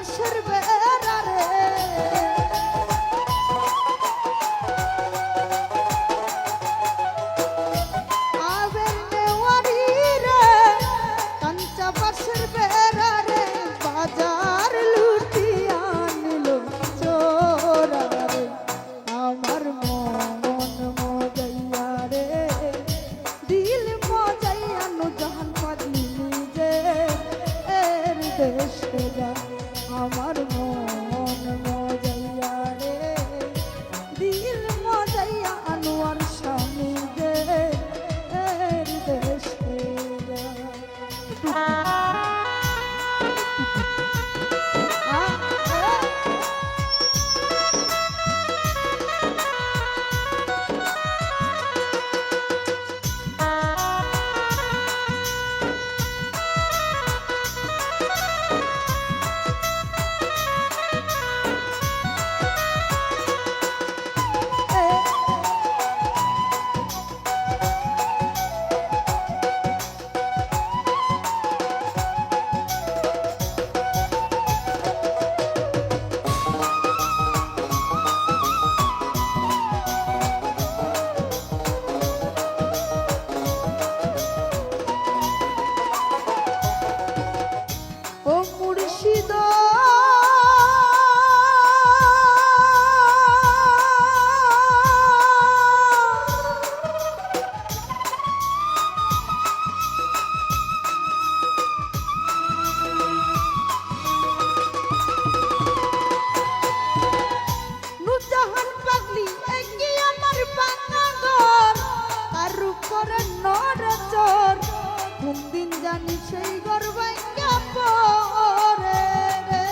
বাঁশের বেড়া রে আবের নেওয়ারি রে কাঞ্চা বাঁশের বেড়া রে বাজার লুটিয়া নিল চোরা রে আমার মন মজাইয়া রে দিল মজাইয়া নুজাহান পাগলি নিজে এর দেশে যা আমার মন মজাইয়া রে দিল মজাইয়া আনোয়ার স্বামী যে এর দেশে যা ও মুর্শিদ নুজাহান পাগলি একি আমার বাংলাঘর তার উপরে নড়ে চোর কোন দিন জানি সেই গর্বাই পরে রে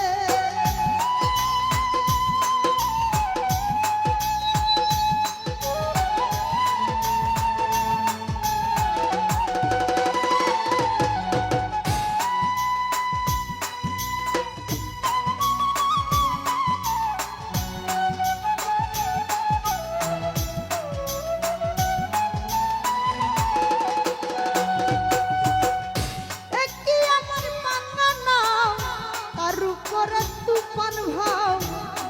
একি আমার বাংলা তার উপরে তুফান ভাব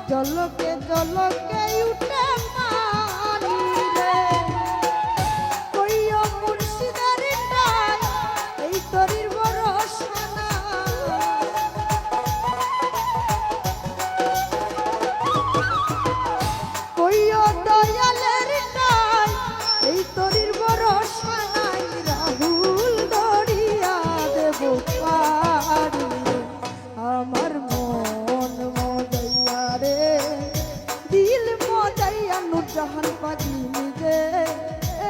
জলকে জলকে উঠে পানি রে কইও মুর্শিদের ডাক এই তরির ভরসা না কইও দয়ালের ডাক এই তরির ভরসা নাই রাহুল দড়িয়া দেব পারি আমার মন মজাইয়া রে দিল মজাইয়া নুরজাহান পাগলি নিজে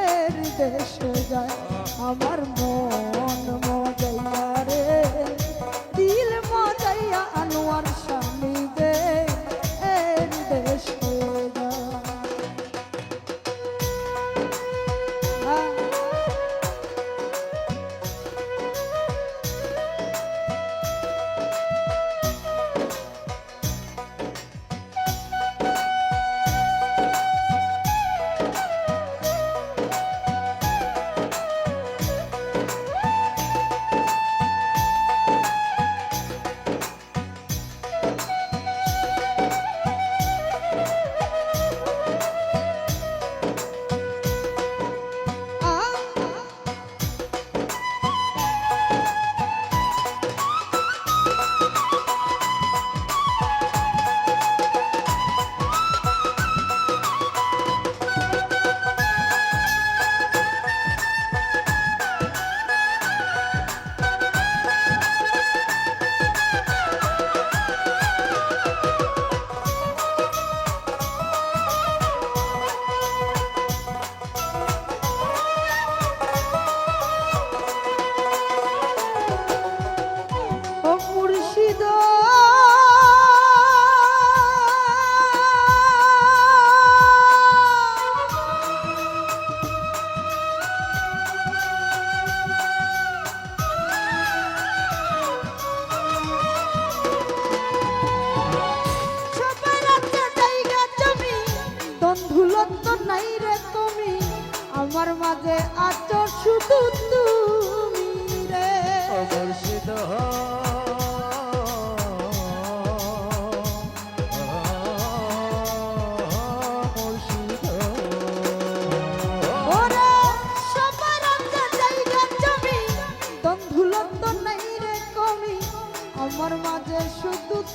এর দেশে যায় আমার মন মজাইয়া রে দিল মজাইয়া আনোয়ার স্বামী যে এর দেশে যায় আমার মাঝে আছো শুধু তুমি রে মুর্শিদ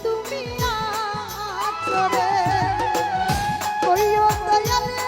তুমি আচরে কইও দয়ালে